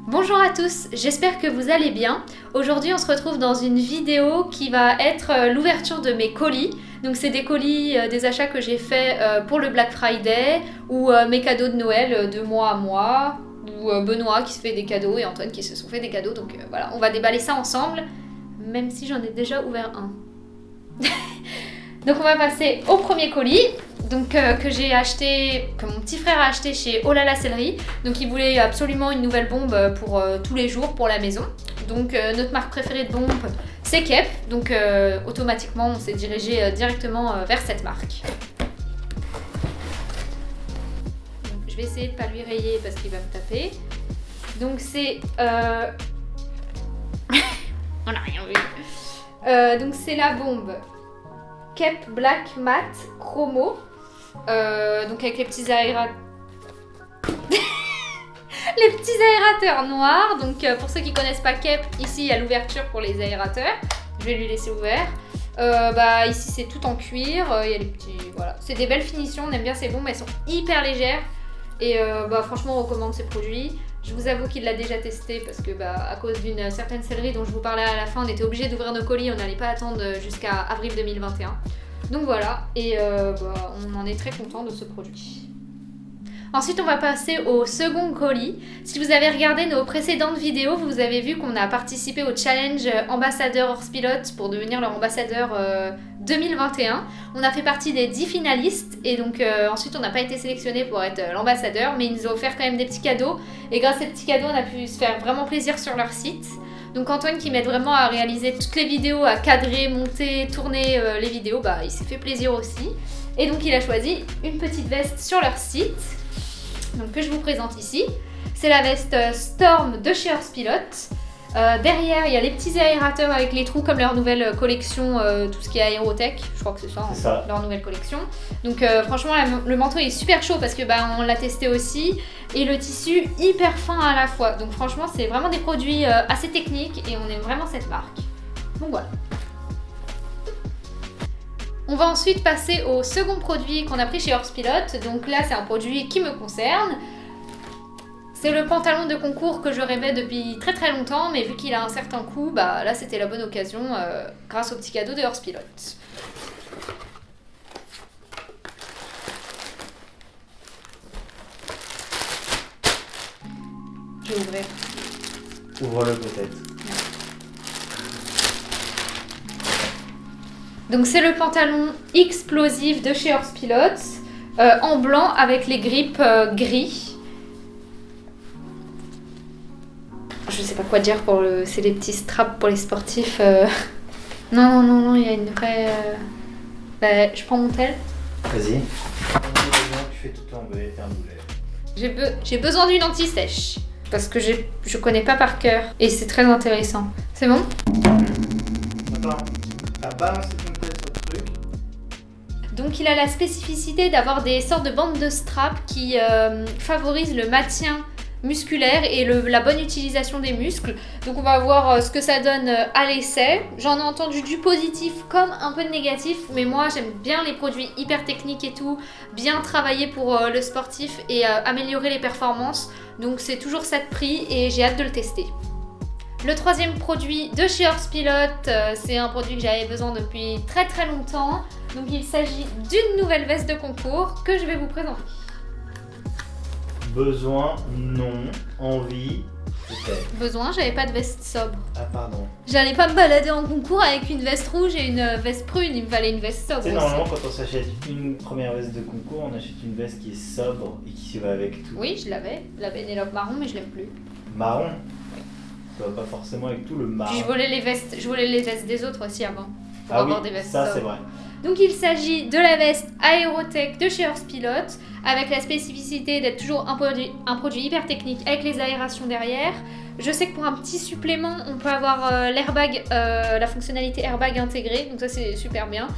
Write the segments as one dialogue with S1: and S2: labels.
S1: Bonjour à tous, j'espère que vous allez bien. Aujourd'hui on se retrouve dans une vidéo qui va être l'ouverture de mes colis. Donc c'est des colis, des achats que j'ai fait pour le Black Friday ou mes cadeaux de Noël de mois à mois. Ou Benoît qui se fait des cadeaux et Antoine qui se sont fait des cadeaux. Donc voilà, on va déballer ça ensemble, même si j'en ai déjà ouvert un. Donc on va passer au premier colis. Donc que j'ai acheté, que mon petit frère a acheté chez Oh là là Sellerie. Donc il voulait absolument une nouvelle bombe pour tous les jours pour la maison. Donc notre marque préférée de bombe c'est Kep. Donc automatiquement on s'est dirigé directement vers cette marque. Donc, je vais essayer de pas lui rayer parce qu'il va me taper. Donc c'est on n'a rien vu. Donc c'est la bombe Kep Black Matte Chromo. Donc avec les petits aérateurs. Les petits aérateurs noirs. Donc pour ceux qui connaissent pas Kep, ici il y a l'ouverture pour les aérateurs. Je vais lui laisser ouvert. Ici c'est tout en cuir. Il y a les petits. Voilà. C'est des belles finitions. On aime bien ces bombes. Elles sont hyper légères. Et franchement on recommande ces produits. Je vous avoue qu'il l'a déjà testé parce que à cause d'une certaine sellerie dont je vous parlais à la fin, on était obligé d'ouvrir nos colis, on n'allait pas attendre jusqu'à avril 2021. Donc voilà, et on en est très content de ce produit. Ensuite, on va passer au second colis. Si vous avez regardé nos précédentes vidéos, vous avez vu qu'on a participé au challenge ambassadeur hors pilote pour devenir leur ambassadeur 2021. On a fait partie des 10 finalistes et donc ensuite on n'a pas été sélectionné pour être l'ambassadeur, mais ils nous ont offert quand même des petits cadeaux. Et grâce à ces petits cadeaux, on a pu se faire vraiment plaisir sur leur site. Donc Antoine qui m'aide vraiment à réaliser toutes les vidéos, à cadrer, monter, tourner les vidéos, il s'est fait plaisir aussi. Et donc il a choisi une petite veste sur leur site. Donc que je vous présente ici. C'est la veste Storm de chez Horse-Pilote. Derrière, il y a les petits aérateurs avec les trous comme leur nouvelle collection, tout ce qui est aérotech. Je crois que c'est ça, leur nouvelle collection. Donc franchement, le manteau est super chaud parce que on l'a testé aussi. Et le tissu hyper fin à la fois. Donc franchement, c'est vraiment des produits assez techniques et on aime vraiment cette marque. Donc voilà. On va ensuite passer au second produit qu'on a pris chez Horse-Pilote. Donc là, c'est un produit qui me concerne. C'est le pantalon de concours que je rêvais depuis très très longtemps, mais vu qu'il a un certain coût, là c'était la bonne occasion grâce au petit cadeau de Horse-Pilote. Je vais ouvrir.
S2: Ouvre-le peut-être.
S1: Donc c'est le pantalon explosif de chez Horse-Pilote, en blanc avec les grippes gris. Je sais pas quoi dire pour le... C'est les petits straps pour les sportifs. Non, il y a une vraie... je prends mon tel.
S2: Vas-y. Tu fais tout tomber, t'es un boulet.
S1: J'ai besoin d'une anti-sèche. Parce que je connais pas par cœur. Et c'est très intéressant. C'est bon ?
S2: Attends, t'as balancé ton tête sur le truc.
S1: Donc il a la spécificité d'avoir des sortes de bandes de straps qui favorisent le maintien musculaire et la bonne utilisation des muscles. Donc on va voir ce que ça donne à l'essai. J'en ai entendu du positif comme un peu de négatif, mais moi j'aime bien les produits hyper techniques et tout, bien travailler pour le sportif et améliorer les performances. Donc c'est toujours ça de prix et j'ai hâte de le tester. Le troisième produit de chez Horse-Pilote, c'est un produit que j'avais besoin depuis très très longtemps. Donc il s'agit d'une nouvelle veste de concours que je vais vous présenter.
S2: Besoin, non. Envie, peut-être.
S1: Besoin, j'avais pas de veste sobre.
S2: Ah pardon.
S1: J'allais pas me balader en concours avec une veste rouge et une veste prune, il me fallait une veste sobre.
S2: Tu sais,
S1: aussi.
S2: normalement, quand on s'achète une première veste de concours, on achète une veste qui est sobre et qui va avec tout.
S1: Oui, je l'avais, la Pénélope marron, mais je l'aime plus.
S2: Marron. Ça va pas forcément avec tout le marron.
S1: Puis je volais les vestes des autres aussi avant. Pour
S2: Ah
S1: avoir
S2: oui,
S1: des vestes
S2: ça
S1: sobres.
S2: c'est vrai.
S1: Donc il s'agit de la veste Aérotech de chez Horse-Pilote, avec la spécificité d'être toujours un produit hyper technique avec les aérations derrière. Je sais que pour un petit supplément, on peut avoir l'airbag, la fonctionnalité airbag intégrée, donc ça c'est super bien.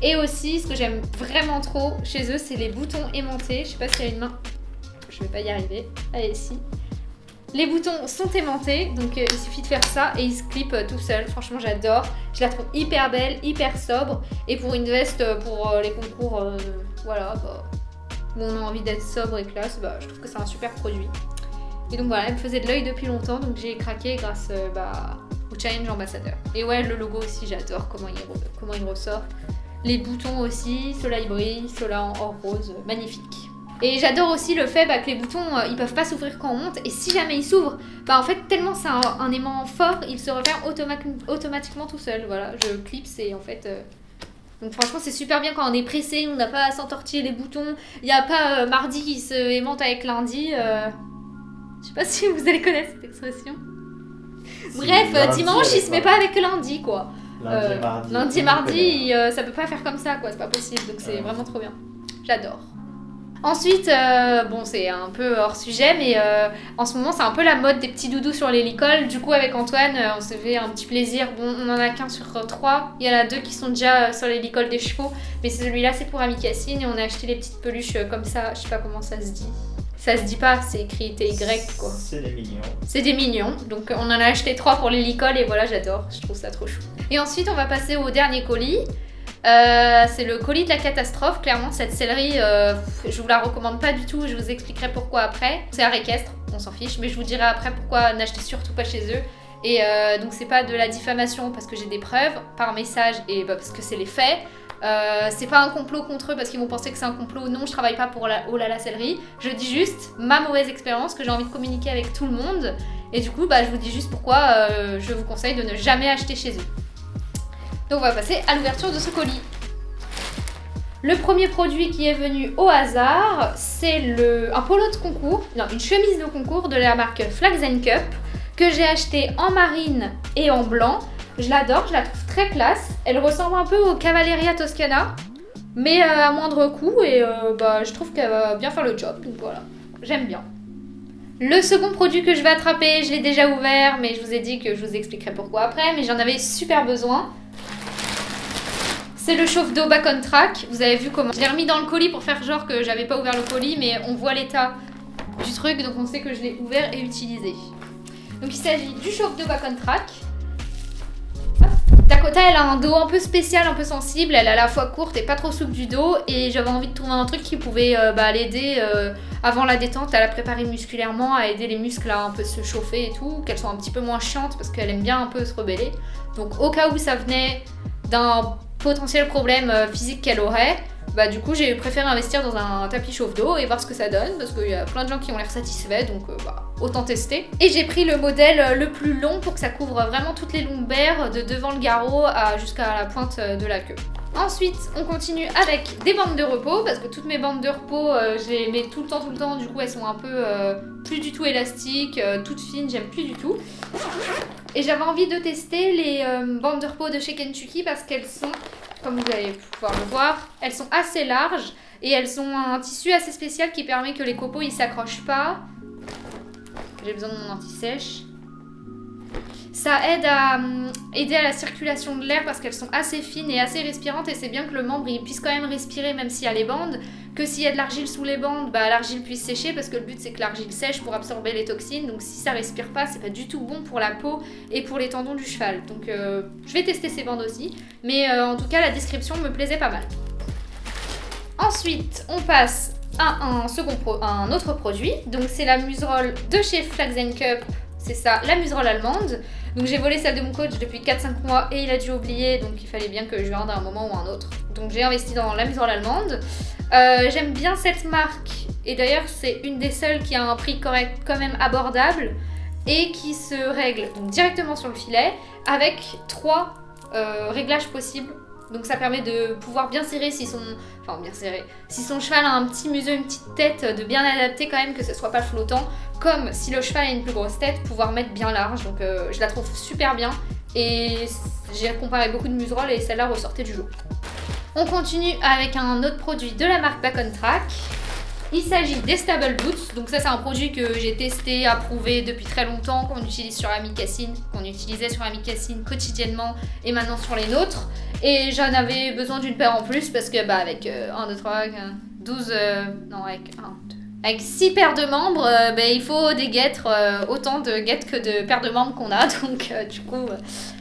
S1: Et aussi, ce que j'aime vraiment trop chez eux, c'est les boutons aimantés. Je sais pas s'il y a une main, je vais pas y arriver. Allez, si. Les boutons sont aimantés, donc il suffit de faire ça et ils se clippent tout seuls. Franchement, j'adore. Je la trouve hyper belle, hyper sobre. Et pour une veste, pour les concours, voilà, où on a envie d'être sobre et classe, je trouve que c'est un super produit. Et donc voilà, elle me faisait de l'œil depuis longtemps, donc j'ai craqué grâce au challenge ambassadeur. Et ouais, le logo aussi, j'adore comment il ressort. Les boutons aussi, ceux-là ils brillent, ceux-là en or rose, magnifique. Et j'adore aussi le fait que les boutons, ils peuvent pas s'ouvrir quand on monte, et si jamais ils s'ouvrent, en fait tellement c'est un aimant fort, il se referme automatiquement tout seul. Voilà, je clipse et en fait... Donc franchement c'est super bien quand on est pressé, on n'a pas à s'entortiller les boutons, il n'y a pas mardi qui se aimante avec lundi. Je sais pas si vous allez connaître cette expression. Bref, lundi, dimanche il se met pas avec lundi quoi. Lundi et mardi, ça peut pas faire comme ça quoi, c'est pas possible, donc c'est vraiment trop bien. J'adore. Ensuite, bon c'est un peu hors sujet, mais en ce moment c'est un peu la mode des petits doudous sur les licoles. Du coup avec Antoine, on s'est fait un petit plaisir. Bon, on en a qu'un sur 3. Il y en a 2 qui sont déjà sur les licoles des chevaux, mais celui-là c'est pour Amicacine et on a acheté les petites peluches comme ça. Je sais pas comment ça se dit. Ça se dit pas, c'est écrit TY quoi.
S2: C'est des mignons. C'est
S1: des mignons. Donc on en a acheté 3 pour les licoles et voilà, j'adore. Je trouve ça trop chou. Et ensuite on va passer au dernier colis. C'est le colis de la catastrophe. Clairement cette sellerie je vous la recommande pas du tout, je vous expliquerai pourquoi après. C'est art équestre, on s'en fiche, mais je vous dirai après pourquoi n'achetez surtout pas chez eux. Et donc c'est pas de la diffamation parce que j'ai des preuves par message et parce que c'est les faits. C'est pas un complot contre eux parce qu'ils vont penser que c'est un complot. Non, je travaille pas pour la Oh là là sellerie. Je dis juste ma mauvaise expérience que j'ai envie de communiquer avec tout le monde. Et du coup je vous dis juste pourquoi je vous conseille de ne jamais acheter chez eux. Donc on va passer à l'ouverture de ce colis. Le premier produit qui est venu au hasard, c'est un polo de concours, une chemise de concours de la marque Flags & Cup que j'ai acheté en marine et en blanc. Je l'adore, je la trouve très classe. Elle ressemble un peu au Cavalleria Toscana, mais à moindre coût et je trouve qu'elle va bien faire le job. Donc voilà, j'aime bien. Le second produit que je vais attraper, je l'ai déjà ouvert, mais je vous ai dit que je vous expliquerai pourquoi après, mais j'en avais super besoin. C'est le chauffe-d'eau Back on Track. Vous avez vu comment je l'ai remis dans le colis pour faire genre que j'avais pas ouvert le colis, mais on voit l'état du truc, donc on sait que je l'ai ouvert et utilisé. Donc il s'agit du chauffe-d'eau Back on Track. Dakota, elle a un dos un peu spécial, un peu sensible. Elle est à la fois courte et pas trop souple du dos, et j'avais envie de trouver un truc qui pouvait l'aider avant la détente, à la préparer musculairement, à aider les muscles à un peu se chauffer et tout, qu'elles soient un petit peu moins chiantes parce qu'elle aime bien un peu se rebeller. Donc au cas où ça venait d'un potentiel problème physique qu'elle aurait, du coup j'ai préféré investir dans un tapis chauffe-d'eau et voir ce que ça donne parce qu'il y a plein de gens qui ont l'air satisfaits, donc autant tester. Et j'ai pris le modèle le plus long pour que ça couvre vraiment toutes les lombaires de devant le garrot jusqu'à la pointe de la queue. Ensuite, on continue avec des bandes de repos parce que toutes mes bandes de repos, je les mets tout le temps, du coup elles sont un peu plus du tout élastiques, toutes fines, j'aime plus du tout. Et j'avais envie de tester les bandes de repos de chez Kentucky parce qu'elles sont, comme vous allez pouvoir le voir, elles sont assez larges et elles ont un tissu assez spécial qui permet que les copeaux ils s'accrochent pas. J'ai besoin de mon anti-sèche. Ça aide à aider à la circulation de l'air parce qu'elles sont assez fines et assez respirantes, et c'est bien que le membre il puisse quand même respirer même s'il y a les bandes, que s'il y a de l'argile sous les bandes, l'argile puisse sécher parce que le but c'est que l'argile sèche pour absorber les toxines, donc si ça respire pas c'est pas du tout bon pour la peau et pour les tendons du cheval. Donc je vais tester ces bandes aussi, mais en tout cas la description me plaisait pas mal. Ensuite on passe à un autre produit, donc c'est la muserolle de chez Flags & Cup. C'est ça, la muserolle allemande. Donc j'ai volé celle de mon coach depuis 4-5 mois et il a dû oublier, donc il fallait bien que je vende à un moment ou à un autre. Donc j'ai investi dans la muserolle allemande. J'aime bien cette marque et d'ailleurs c'est une des seules qui a un prix correct, quand même abordable, et qui se règle donc directement sur le filet avec 3 réglages possibles. Donc ça permet de pouvoir bien serrer si son cheval a un petit museau, une petite tête, de bien adapter quand même, que ce soit pas flottant, comme si le cheval a une plus grosse tête, pouvoir mettre bien large. Donc je la trouve super bien et j'ai comparé beaucoup de muserolles et celle-là ressortait du lot. On continue avec un autre produit de la marque Back on Track. Il s'agit des Stable Boots, donc ça c'est un produit que j'ai testé, approuvé depuis très longtemps, qu'on utilise sur Amicacine, qu'on utilisait sur Amicacine quotidiennement et maintenant sur les nôtres. Et j'en avais besoin d'une paire en plus parce que avec 1, 2, 3, 12, non avec 6 paires de membres, il faut des guêtres, autant de guêtres que de paires de membres qu'on a, donc du coup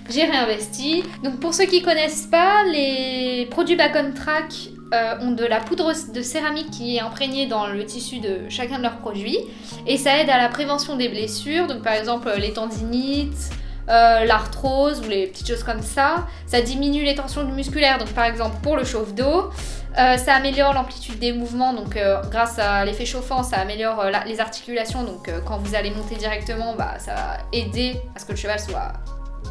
S1: j'ai réinvesti. Donc pour ceux qui connaissent pas, les produits Back on Track ont de la poudre de céramique qui est imprégnée dans le tissu de chacun de leurs produits et ça aide à la prévention des blessures, donc par exemple les tendinites, l'arthrose ou les petites choses comme ça. Ça diminue les tensions musculaires, donc par exemple pour le chauffe-d'eau. Ça améliore l'amplitude des mouvements, donc grâce à l'effet chauffant, ça améliore les articulations, donc quand vous allez monter directement, ça va aider à ce que le cheval soit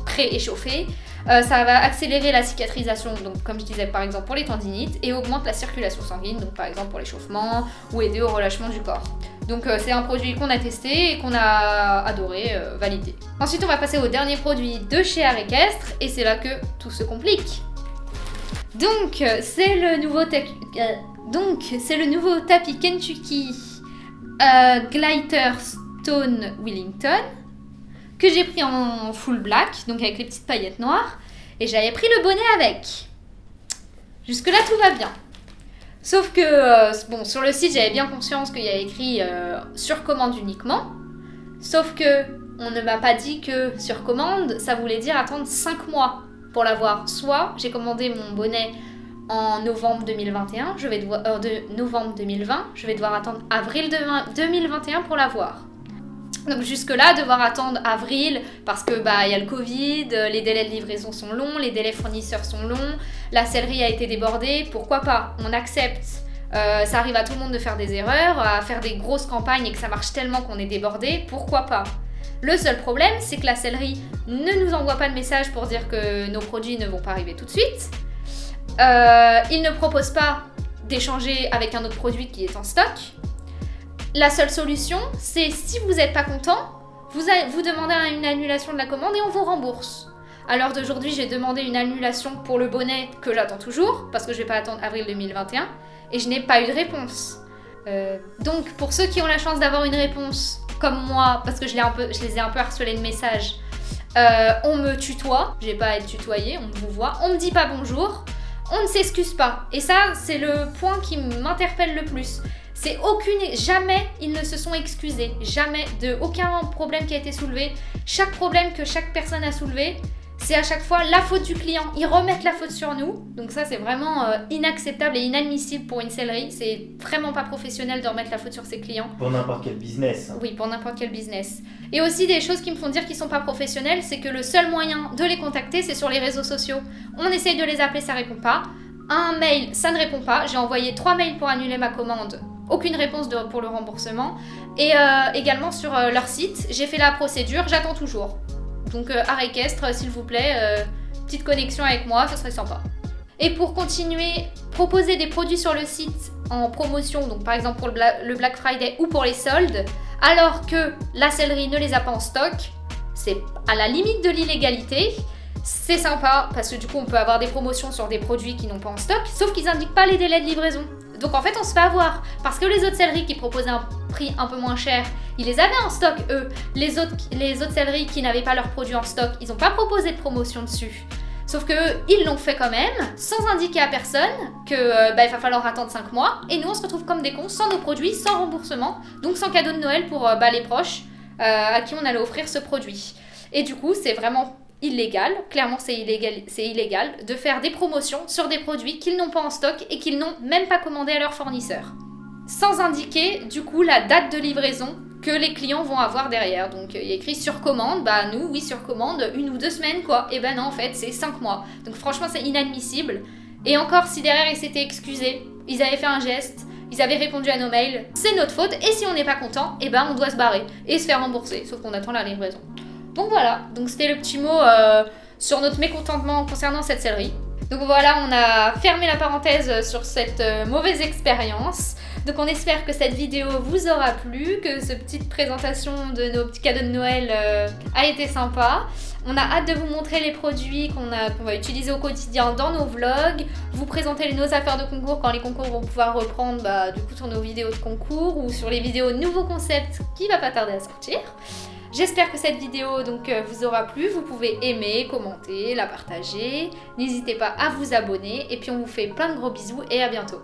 S1: pré-échauffé. Ça va accélérer la cicatrisation, donc comme je disais par exemple pour les tendinites, et augmente la circulation sanguine, donc par exemple pour l'échauffement ou aider au relâchement du corps. Donc c'est un produit qu'on a testé et qu'on a adoré, validé. Ensuite on va passer au dernier produit de chez Art Équestre et c'est là que tout se complique. Donc c'est le nouveau tapis Kentucky Gleiter Stone Wellington que j'ai pris en full black, donc avec les petites paillettes noires, et j'avais pris le bonnet avec. Jusque là tout va bien. Sauf que, bon, sur le site j'avais bien conscience qu'il y avait écrit sur commande uniquement, sauf que on ne m'a pas dit que sur commande ça voulait dire attendre 5 mois pour l'avoir. Soit j'ai commandé mon bonnet en novembre 2021, novembre 2020, je vais devoir attendre avril 2021 pour l'avoir. Donc jusque-là, devoir attendre avril parce que y a le Covid, les délais de livraison sont longs, les délais fournisseurs sont longs, la sellerie a été débordée, pourquoi pas, on accepte. Ça arrive à tout le monde de faire des erreurs, à faire des grosses campagnes et que ça marche tellement qu'on est débordé, pourquoi pas. Le seul problème, c'est que la sellerie ne nous envoie pas de message pour dire que nos produits ne vont pas arriver tout de suite. Ils ne proposent pas d'échanger avec un autre produit qui est en stock. La seule solution, c'est si vous n'êtes pas content, vous demandez une annulation de la commande et on vous rembourse. À l'heure d'aujourd'hui, j'ai demandé une annulation pour le bonnet que j'attends toujours, parce que je ne vais pas attendre avril 2021, et je n'ai pas eu de réponse. Donc pour ceux qui ont la chance d'avoir une réponse, comme moi, parce que je les ai un peu harcelés de messages, on me tutoie, j'ai pas à être tutoyée, on me vous voit, on me dit pas bonjour, on ne s'excuse pas. Et ça, c'est le point qui m'interpelle le plus. Jamais ils ne se sont excusés, jamais, de aucun problème qui a été soulevé. Chaque problème que chaque personne a soulevé, c'est à chaque fois la faute du client. Ils remettent la faute sur nous. Donc ça, c'est vraiment inacceptable et inadmissible pour une sellerie. C'est vraiment pas professionnel de remettre la faute sur ses clients.
S2: Pour n'importe quel business.
S1: Oui, pour n'importe quel business. Et aussi des choses qui me font dire qu'ils sont pas professionnels, c'est que le seul moyen de les contacter, c'est sur les réseaux sociaux. On essaye de les appeler, ça répond pas. Un mail, ça ne répond pas. J'ai envoyé 3 mails pour annuler ma commande. Aucune réponse pour le remboursement. Et également sur leur site, j'ai fait la procédure, j'attends toujours. Donc Art Équestre, s'il vous plaît, petite connexion avec moi, ce serait sympa. Et pour continuer, proposer des produits sur le site en promotion, donc par exemple pour le Black Friday ou pour les soldes, alors que la sellerie ne les a pas en stock, c'est à la limite de l'illégalité. C'est sympa parce que du coup on peut avoir des promotions sur des produits qui n'ont pas en stock, sauf qu'ils n'indiquent pas les délais de livraison. Donc en fait on se fait avoir, parce que les autres selleries qui proposaient un prix un peu moins cher, ils les avaient en stock eux. Les autres selleries qui n'avaient pas leurs produits en stock, ils n'ont pas proposé de promotion dessus. Sauf que ils l'ont fait quand même, sans indiquer à personne que il va falloir attendre 5 mois. Et nous on se retrouve comme des cons, sans nos produits, sans remboursement, donc sans cadeau de Noël pour les proches à qui on allait offrir ce produit. Et du coup c'est vraiment illégal, clairement c'est illégal de faire des promotions sur des produits qu'ils n'ont pas en stock et qu'ils n'ont même pas commandé à leurs fournisseurs. Sans indiquer du coup la date de livraison que les clients vont avoir derrière. Donc il y a écrit sur commande, nous oui sur commande, 1 ou 2 semaines quoi. Et non en fait c'est 5 mois. Donc franchement c'est inadmissible. Et encore si derrière ils s'étaient excusés, ils avaient fait un geste, ils avaient répondu à nos mails, c'est notre faute et si on n'est pas content, on doit se barrer et se faire rembourser, sauf qu'on attend la livraison. Donc voilà, donc c'était le petit mot sur notre mécontentement concernant cette sellerie. Donc voilà, on a fermé la parenthèse sur cette mauvaise expérience. Donc on espère que cette vidéo vous aura plu, que cette petite présentation de nos petits cadeaux de Noël a été sympa. On a hâte de vous montrer les produits qu'on va utiliser au quotidien dans nos vlogs, vous présenter nos affaires de concours quand les concours vont pouvoir reprendre du coup sur nos vidéos de concours ou sur les vidéos nouveaux concepts qui va pas tarder à sortir. J'espère que cette vidéo vous aura plu, vous pouvez aimer, commenter, la partager, n'hésitez pas à vous abonner et puis on vous fait plein de gros bisous et à bientôt.